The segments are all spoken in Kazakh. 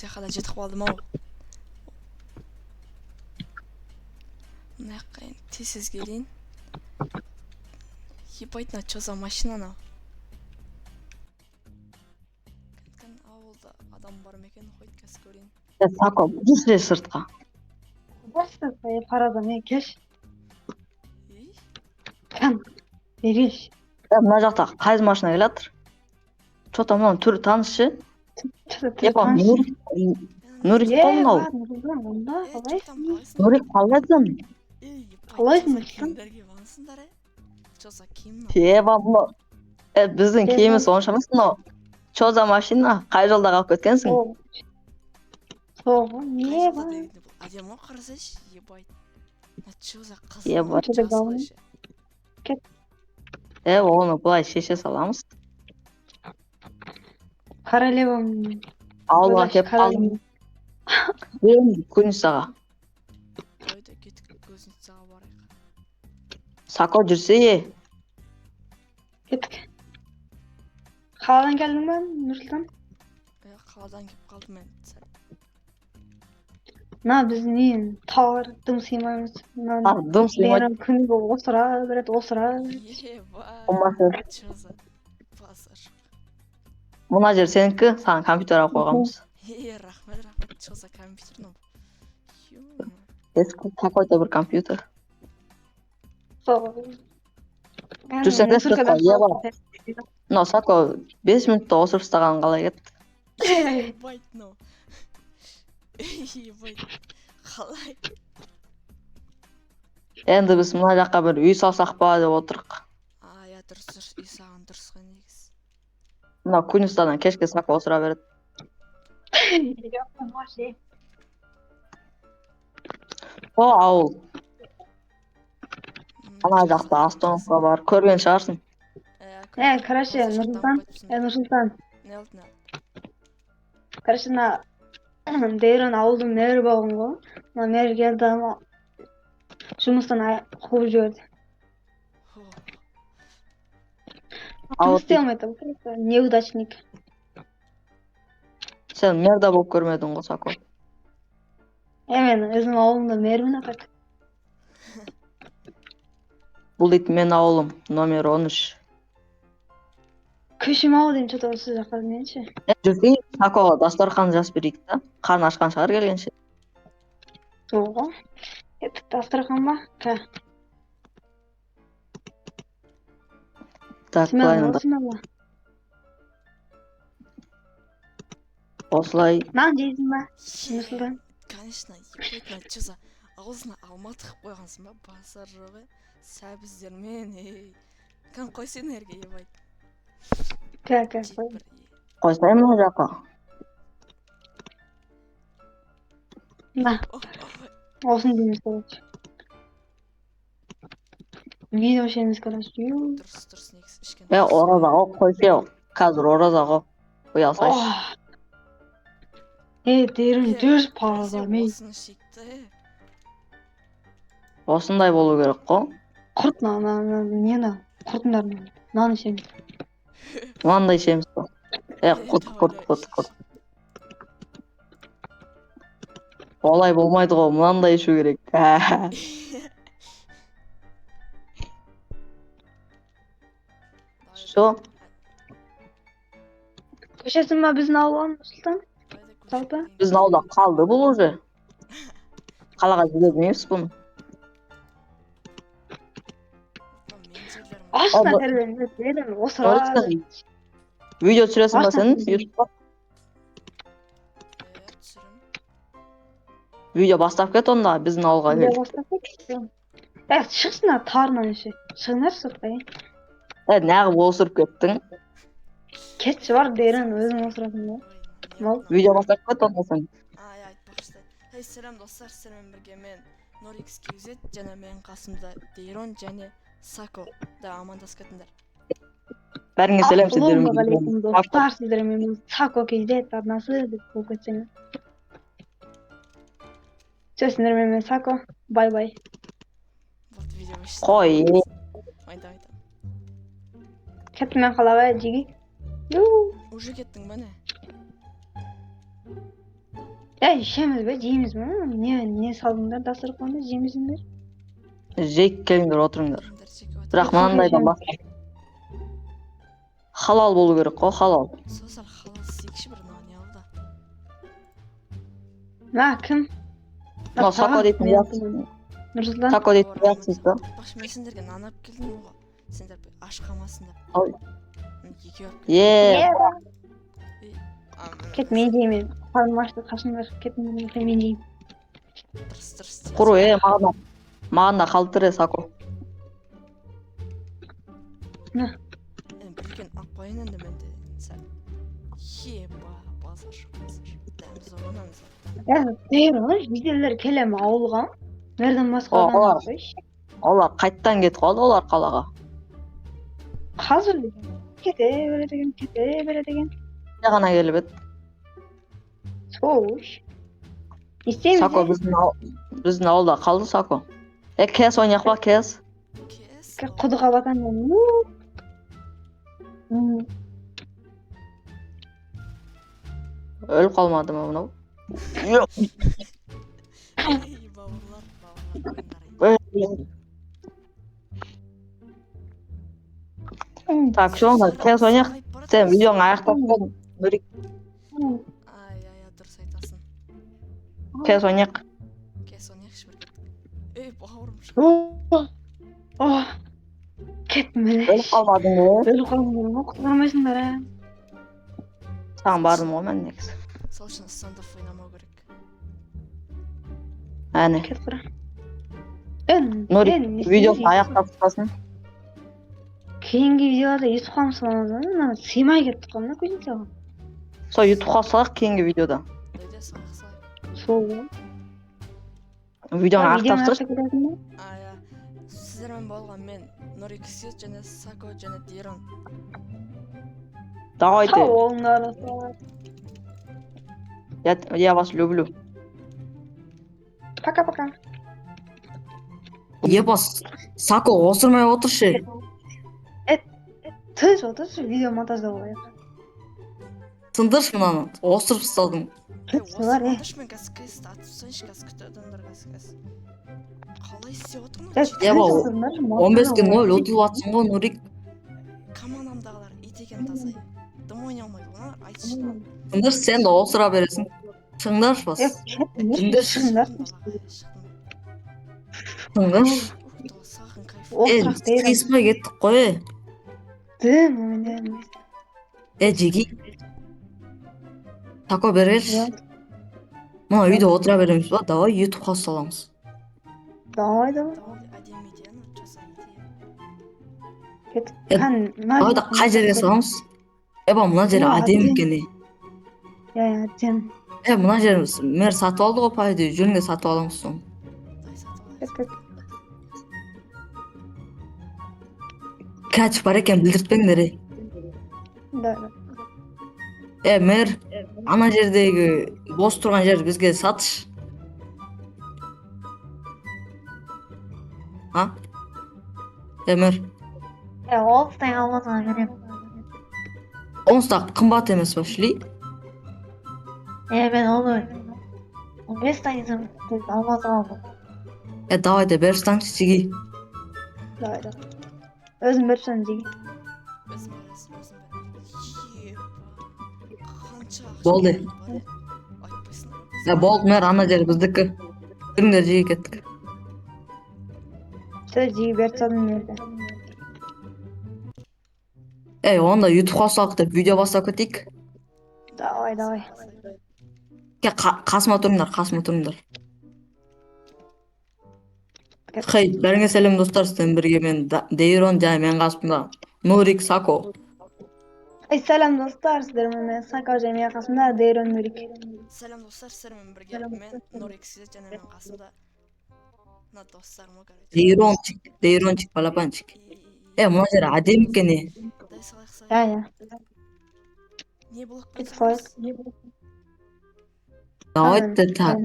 Жаққа да жетіп қалдым-ау. Мына жаққа енді тез келейін. Ебать, мына чё за машина анау? Ауылда адам бар ма екен, қойды қазір көрейін. Сако, жүрсе сыртқа. Просто парада мен кеш. Ей, Кән, береш. Мына жақта қайыз машина келатыр. Что-то мынаның түрі таныс ше. Түрі таныс. Нурик қой мынау. Нұржан, онда қалайсың? Нурик қалайсың? ей, ебать, Қалайсың, чё за Нұржан? киімдерге вансыңдар, Чё за киім мынау? Мынау. Біздің киіміміз онша емес мынау. Что за машина? Қай жолда қалып кеткенсің? Соғы, Қай не жылда бар? дегенде бұл әдемі ғой, қарасайшы, ебать. Мына чё за Ебать. қызыл жасы ғой ше. Оны былай шеше саламыз. Королевам. Ауылға келіп қалдым. Беріңіз Куницаға. Қойды, кетіп Куницаға барайық. Сако жүрсе. Кеттік. Қаладан келдің ба, Нұрсұлтан? Қаладан келіп қалдым мен. На, біз нейін тауар дым сыймаймыз. Дым сыймайды. Күні болып осыра береді. Ебать, чё за базар. Мына жер сенікі, саған компьютерға қойғанбыз. Рахмет, чё за компьютер мынау? Какой-то бір компьютер. Жүрсең де сыртқа, еба. Мынау Сако 5 минутта осырып тастаған қалай кетті? Ебать, ну. Ебать, қалай? Енді біз мына жаққа бір үй салсақ па деп отырық. Я дұрыс, үй саған дұрыс қой негізі. Мына Куницадан кешке Сако осыра береді. О, ауыл. Ана жақта остановка бар. Көрген шығарсың. Короче, Нұрсұлтан. Не oldu? Короче, Дейрон ауылдың мэрі болған ғой. Мэр келді ama жұмыстан қуып жіберді. Жұмыс істей алмайды, неудачник. Сен мэрда болып көрмедің ғой, Сако. Мен өзім ауылымда мэрмін апат. Бұл дейді мен ауылым, номер 13. Көшім ауыл деймін, что-то осы жаққа менше. Жүрсей, Сакоға дастархан жасып берейік та. Қан ашқан шығар келгенше. Оға. Еттік дастархан ба? Так, былай. Осылай. Нан жейсің ба? Нұрсұлтан. Конечно, ебать, чё за аузына алма тығып қойғансың ба? Базар жоғы, сәбіздермен, Кән қойсен ерге, ебать. Қой. Қойсайым мына жаққа. На. Осын дейміз короче. Видео шеміз короче. Дұрыс, негіз ішкен. Ораза ғой, қойсе, қазір ораза ғой. Қой алсайшы. Дейрін жүріп парада мей. Осыны шекті. Осындай болу керек қой. Құрт нені? Құртындарын. Наны шеміз. Мынандай ішеміз ғой. Құрт. Олай болмайды ғой, мынандай ішу керек. Шо? Көшесің ба біздің ауылға, Нұрсұлтан? Жалпы? Біздің ауылда қалды бұл уже. Қалаға жібермейміз бұны. Ашына тәрден, осыра. Видео түсіресің ба сен? YouTube'ға? Видео бастап кет онда, біздің ауылға кел. Видео бастап кет? Шықсына тарынан еше. Шығынар сұртқа, Нәғып осырып кеттің. Кетші бар Дейрін өзің осырадың ба? Видео бастап кет онда сен. Айтпақшы. Сәлем достар, сіздермен бірге мен Норикс KZ және мен қасымда Дейрон және Сако да амандасып кетіңдер. Бәріңе сәлем сіздермен. Ассалаумағалейкум достар, сіздермен Сако KZ арнасы деп болып кетсеңіз. Сіздермен мен Сако, бай-бай. Қой. Айта. Кеттім мен қалаға жеге. Уже кеттің ба не? Ішеміз бе, жейміз бе? Не салдыңдар дастарханды, жеймізіңдер? Жейіп келіңдер, отырыңдар. Келіңдер, жеке отыр. Бірақ мынандайдан басқа. Халал болу керек қой, халал. Сосар халал сикші бір не алды. Кім? Мынау Сако дейтін ұятсыз. Нұрсұлтан. Сако дейтін ұятсыз да. Бақшы, мен сендерге нан алып келдім ғой. Сендер аш қалмасын деп. Ой. Екеу алып келдім. Кет, мен жеймін. Қарным ашты, қашыңдар. Кет, мен жеймін. Дұрыс. Құру, маған да қалдыр, Сако. Білген ақ қойын енді мен де сәл. Базар. Дәм зорынан Дейір, жеделер келем ауылға. Мерден басқа Олар. адам қойш. Олар қайттан кетіп қалды, олар қалаға. Қазір кете береді екен. Не ғана келіп еді. Соғыш. Істейміз. Сако біздің ауылда қалды, Сако. Кес ойнақ па, кес? кес. Құдыға батан. Өліп қалмады ма мынау? Бауырлар ойындар. Так, что он кес ойнақ? Сен видеоны аяқтап қойдың. Нұрик, Дұрыс айтасың. кес ойнақ. Кес ойнақшы бір. Бауырым. Кеттім әлі. Өліп қалмадың ғой. Өліп қалмадың ғой, құтқармайсыңдар, Саған бардым ғой мен негізі. Сол үшін стандап ойнамау керек. Әне. Кет құра. Нұрик, видеоны аяқтап тұтасын. Кейінгі видеоларда Юсуп қамсыламыз, сыймай кеттік қой, мына көзін саған. Сол ютубқа салақ кейінгі видеода. Өйде салайық. Сол ғой. Видеоны аяқтап тұтасын. Сіздермен болған мен Нұрик Сет және Сако және Дейрон. Давайте. Сау олыңдар. Я вас люблю. Пока-пока. Ебас, Сако осырмай отыршы. Тыныш отыршы, видео монтаждап алайық. Сындыршы мынаны, осырып салдың. Бар, Мен қазір кесті атып сойыншы қазір күтті адамдар қазір. Қалай істеп отырмын? Еба, 15-ке 0 ұтылып атсың ғой, Нұрик. Командамдағылар итеген тазай. Дым ойнай алмайды ғой, айтшы. Сындыршы, сен де осыра бересің. Шыңдаршы бас. Сындыршы. Қиыспай кеттік қой. Жеги. Тако берерші. Мына үйде отыра береміз ба? Давай ютубқа саламыз. Давай. Әдемі идеяны жасай идея. Давай да қай жерге саламыз? Еба, мына жері әдемі екен. Әдем. Мына жері мэр сатып алды ғой пайды, жүрінге сатып аламыз соны. Кәчіп бар екен, білдіртпеңдер. Мэр, ана жердегі бос тұрған жер бізге сатыш. Мэр. Олстай алмасына берем. Онсыз қымбат емес ба, шлей? Мен оны 15 тайызым алмасына алдым. Давай да бер станшы жеги. Давай. Өзім берсем жеги. Болды. Болды, мэр, ана жер біздікі. Біріңдер жеги кеттік. Söz жеги берсем берді. Онда ютубқа салып деп видео бастап кетейік. Давай. Қасыма тұрыңдар. Хей, бәріңе сәлем достар, сізден бірге мен Дейрон және мен қасымда Нұрик, Сако. Сәлем достар, сіздермен мен Сако және мен қасымда Дейрон, Нұрик. Сәлем достар, сіздермен бірге мен Нұрик Сет және мен қасымда мына достарым ғой. Дейрончик, балапанчик. Мына жер әдемі екен. Дай салайық. Не болып кетіп. Давайте так.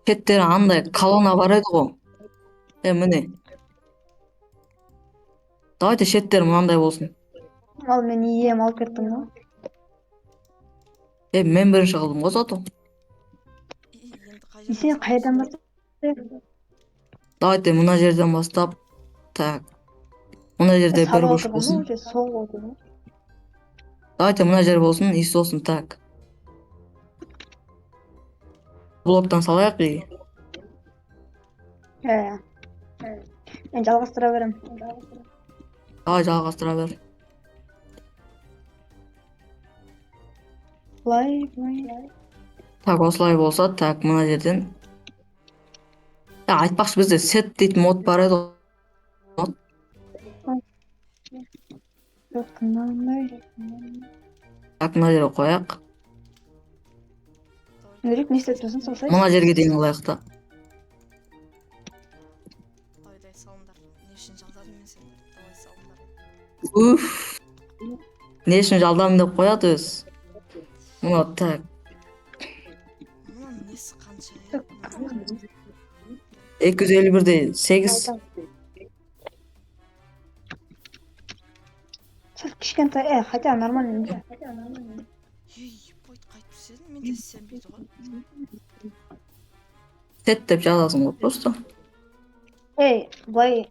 Кеттер андай колонна бар еді ғой. Міне. Давайте шеттер мынандай болсын. Ал мен ием алып кеттім ғой. Мен биринчи кылдым го соту. Енді қай Сен жерден қайдан бастайсың? бастайсың? Давайте мына жерден баштап. Так. Мына жерде Саба бир буш отырдың ба? болсун. Уже сол отырдың. Давайте мына жер болсун, ис болсун. Так. Блоктан салайык и. Мен жалғастыра берем. Давай жалгастыра бер. Былай. Так, осылай болса, так, мына жерден. Айтпакчы бизде сет дейтин мод бар эди. Жоқ, тыңдамай. Так, мына жерге кояк. Нұрик, не істеп тұрсың? Салсай. Мына жерге дейин кылайык да. Давай салыңдар. Не үшін жалдадым мен сендерді? Давай салыңдар. Уф. Не үчүн жалдадым деп коет өз. Мына так. Мынаның несі қанша ya? 251 8. Сәл кішкентай, хотя нормально. Ей, бойт қайтып түседі, мен де сенбейді ғой. Сет деп жазасың го просто. Былай.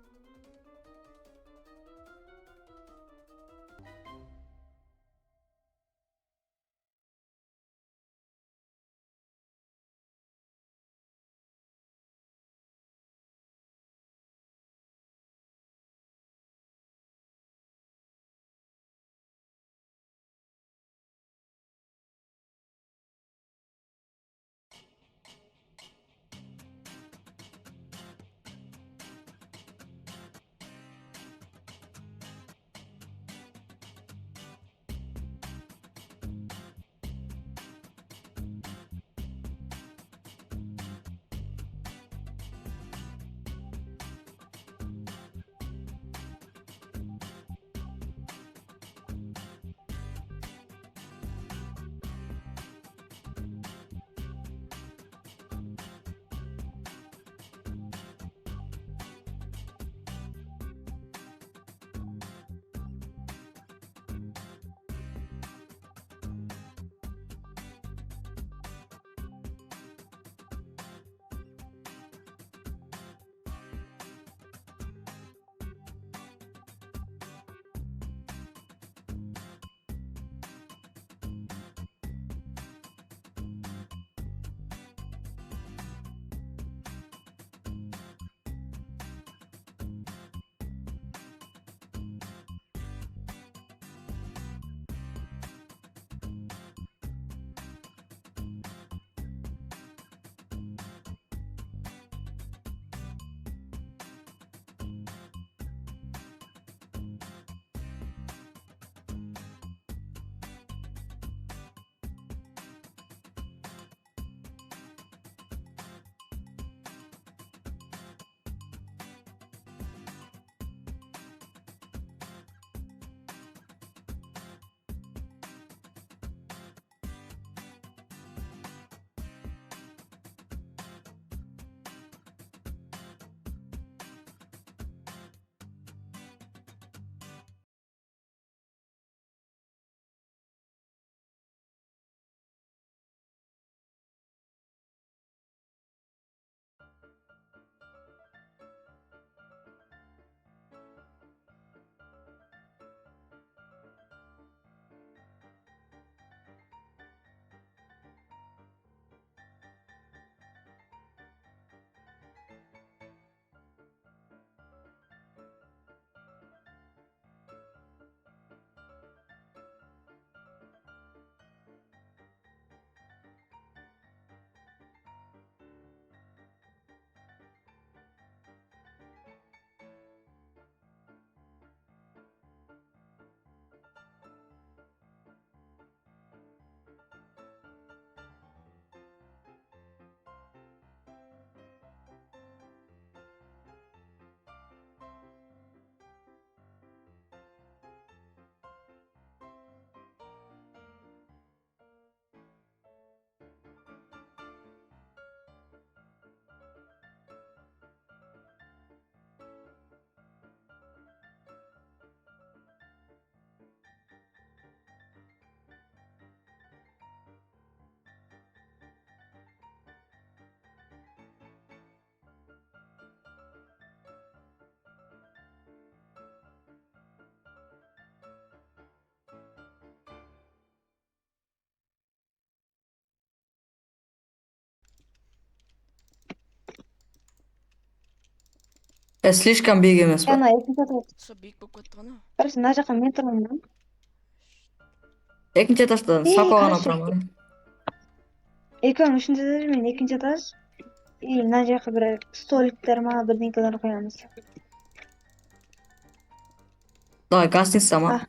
Слишком бийик эмес ба? Ана экинчи этаж. Со бийик болуп кетти гана. Короче, мына жака мен тургам да. Экинчи этажда Сако гана Короче, турам. экөөң үчүнчү этаж, мен экинчи этаж. И мына жака бир столиктер ма, бирдеңкелер коебуз. Давай гостиница ма?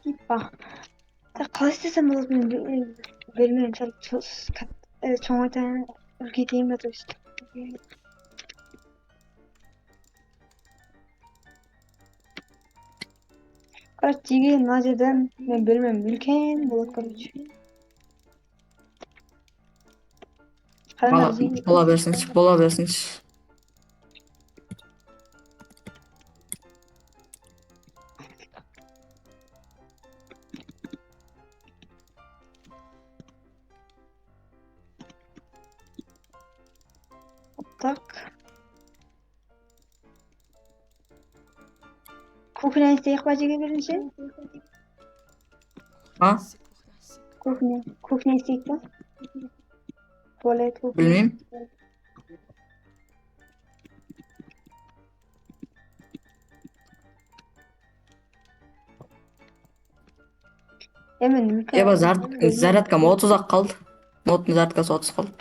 Типа. Калай істесем болот, мен билбейм. Чоң айтайын, үлкейтейин ба, то есть. Короче, тиги мына жерден мен билбейм, үлкен болот, короче. Караңдар, тиги. Бола берсинчи, бола берсинчи. Так. Кухня істейік па тиги биринчи? А? Кухня істейік па? Туалет, кухня. Билмейм. Эми Эба зарядкам 30 ак калды. Ноттун зарядкасы 30 калды.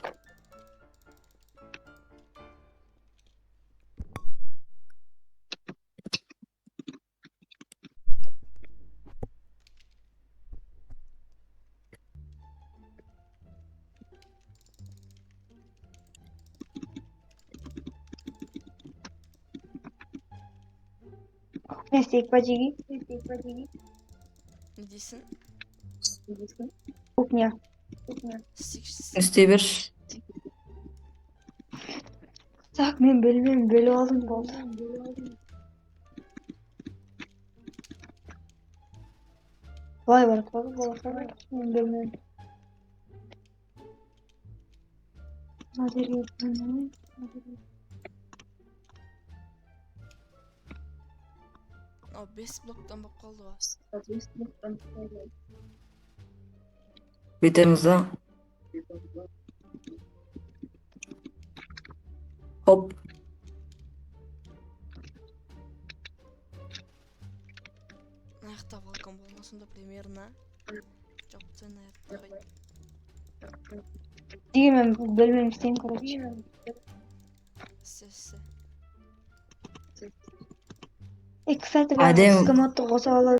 Кухня істейік па тиги? Не дейсің? Кухня. Істейікші. İstey bir. Так, мен билбейм, бөлүп алдым болду. Қалай барат болот, мен билбейм. Мына жерге О, 5 блоктан болып қалды ғой. Bitemiz da. Hop. Мына жақта балкон болмасын да примерно. Жоқ, сен аяқты қой. тиги мен билбейм, істейм, короче. Істе. Кстати, Адем. түскі модты қоса алып.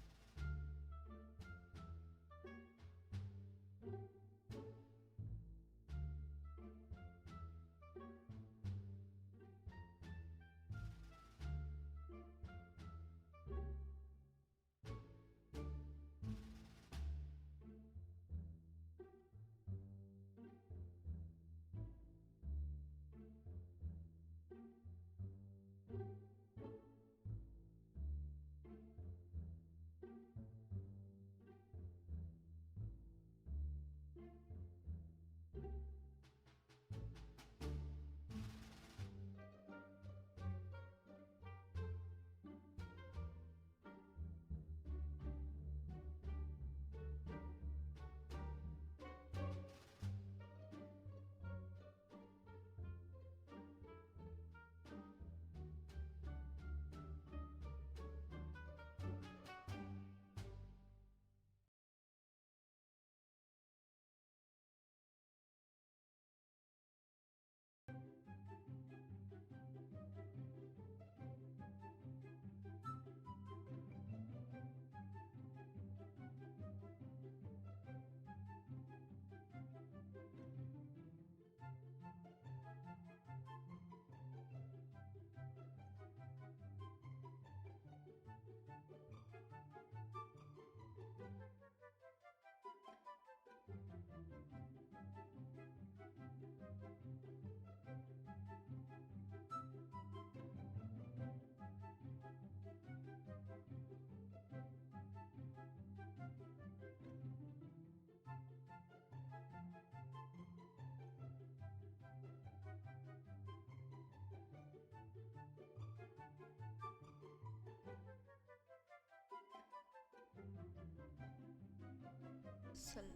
Сәл.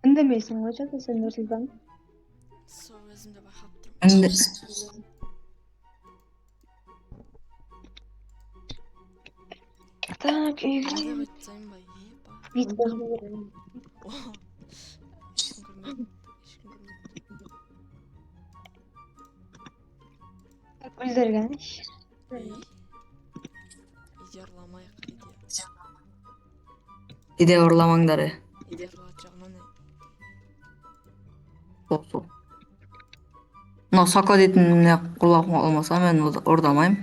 Үндемейсің ғой, сен Нұрсұлтан. Endi Так, Андай үйге қойсайын ба? Ба. бит бөлгü керек. О, ешкім көрмеді. Ешкім көрмеді. Бүлдіргәнеш. Иде ұрламайық, иде. иде ұрламаңдар. Иде қылат жағынан Соқсу. Мына Сако дейтін құлақ алмаса мен ұрдамайым.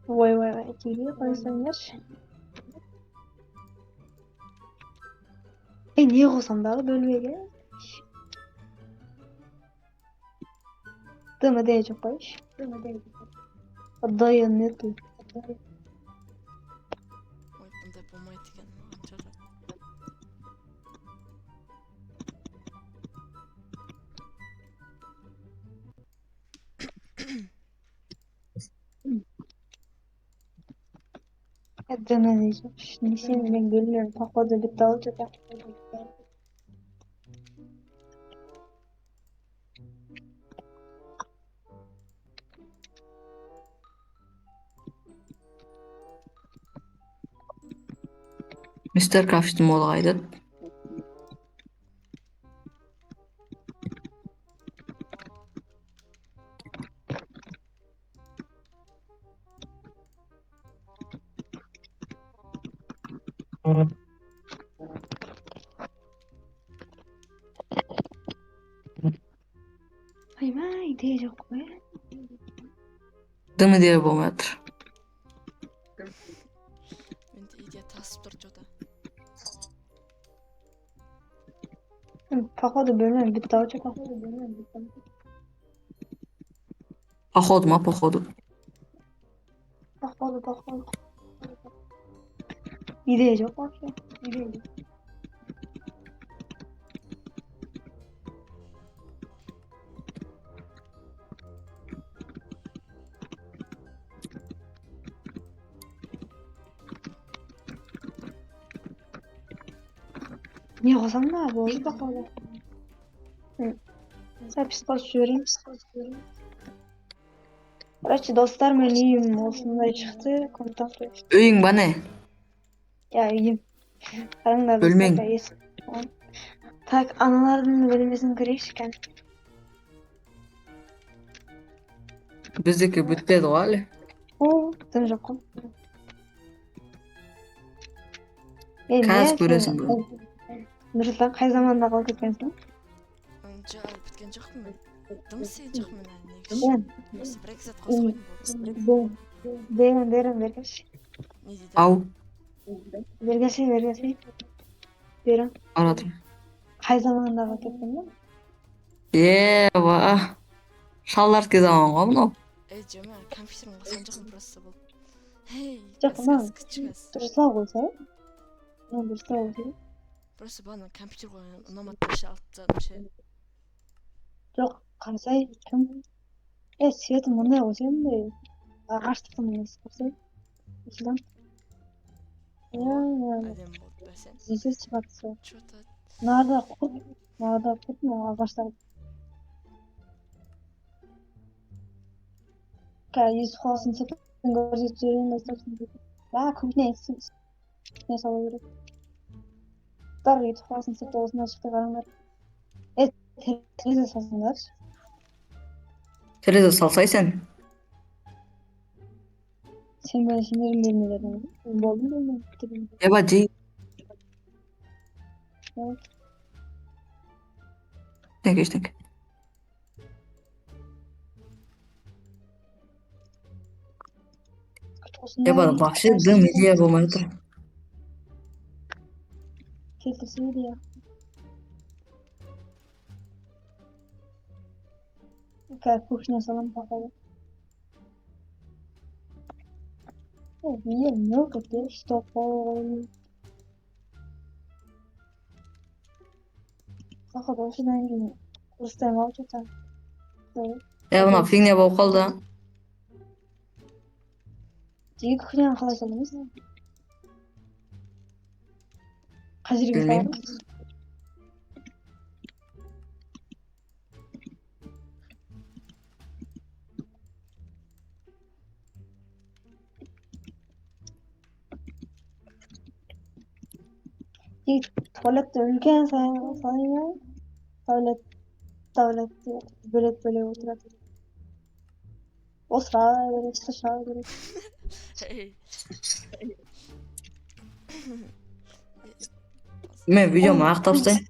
Ой, тиге қойсаңдаршы. Не қылсам дағы бөлмеге? Дымы да жоқ қойшы. Дайын нету. ой, бұндай болмайды екен маған жара. Дымы да жоқ. Несен мен бөлмем походу бітті ау жата. Мистер Крафттың молы қайдат. Айма, идея жоқ қой. Дымы де болмай жатыр. Менде иде тасып тұр жода. Походу бөлмем бітті ау жата. Походу ма, походу. Походу. Идея жоқ вообще. Не қылсам да болды походу. Запись қосып жіберейін. Короче, достармен үйім осындай шықты. Контакт. Үйің ба не? Үйім. Қараңдар Бөлмең. достар, есік. Так, аналардың бөлмесін көрейікші екен. Біздікі бітпеді ғой әлі. Дым жоқ қой. Қазір көресің бұл. Нұрсұлтан қай заманда қалып кеткенсің? Әлі біткен жоқпын мен. Дым істеген жоқпын мен әлі негізі. Осы бір-екі сәт қосып қойдым болды. Бергенші. Не дейді? Ау, Бергенші. Берім. аратым. Қай заманда қалып кеткен ба? Ба. Шаллартке заман ғой мынау. Жома, компьютерім қосқан жоқпын просто болды. Хей, Жоқ, мынау кішігіз. дұрыстау болса. Дұрыстау болса. Просто бағана компьютер қойған ұнамады да ше алып тастадым ше. Жоқ, қарасай, кім? Светім мұндай болса енді ағаштықтың несі қарасай. Осыдан. Әдем болды бәсен. Здесь шығады. Че-то Нарда құт мына ағаштар. Yüz қаласын сәтін көрсетіп жіберейін достарсын. Көбіне не салу керек. Yüz қаласын сәтін осында шықты қараңдар. Терезе салсыңдар. Терезе салсай сен. Сен сендердің бөлмелерің болдың бөлме. Еба жей. Ештеңке. Еба вообще дым идея болмай жатыр. Келтірсе идея. Кухня салам походу. Много теперь что походу осыдан кейін дұрыстаймын ау жата. Мына фигня болып қалды. Жеге кухняны қалай саламыз? Қай жерге Білмеймін. саламыз? Tuvaletте үлкен сайын туалетте бөлек отырады. Осыра береді, шыша береді. Эй. Мен видеоmu аяқтап тастайын.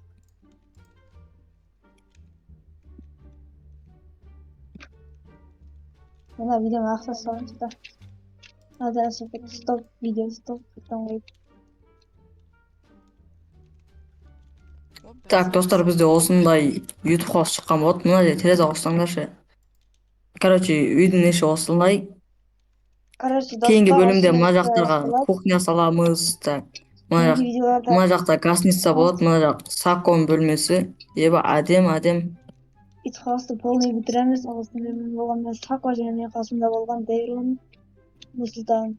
Мына видеоны ақша салайыншы да. Азан стоп, видео стоп. Так, достар, бізде осындай YouTube қосы шыққан болады. Мына жерде терезе қоссаңдаршы. Короче, үйдің іші осындай. Короче, Кейінгі достар, бөлімде мына осындай жақтарға болады. кухня саламыз. Так, Кейінгі видеоларда мына жақта гостиница болады. Мына жақ Саконың бөлмесі. Еба әдем. итхасты полный бітіреміз. Осында мен болғанда Сако және мен қасымда болған Дейрон, Нұрсұлтан.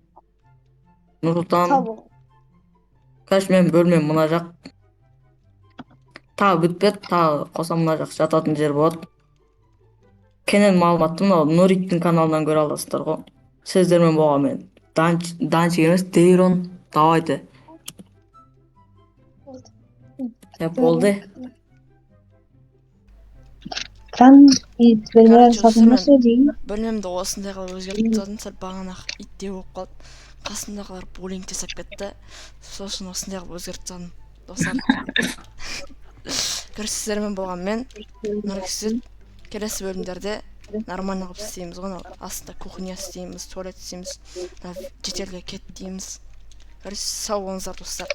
Нұрсұлтан. Сау бол. Короче, мен бөлмем мына жақ. Тағы бітпеді. Тағы қосам мына жақ жататын жер болады. Кенен маалыматты мынау Нориктің каналынан көре аласыздар ғой. Сіздермен болған мен. Данчик емес, Дейрон. Давайте. Болды. Кран бөлме Короче, сатылмасы дейін. Бөлмемді осындайға өзгертіп тастадым. Сәл бағанақ итте болып қалды. Қасымдағылар боулинг жасап кетті. Сосын осындайға өзгертіп тастадым. Достар. Короче, сіздермен болған мен Нұриксіз. Келесі бөлімдерде нормально қылып істейміз ғой. Астында кухня істейміз, туалет істейміз, шетелге кет дейміз. Короче, сау болыңыздар достар.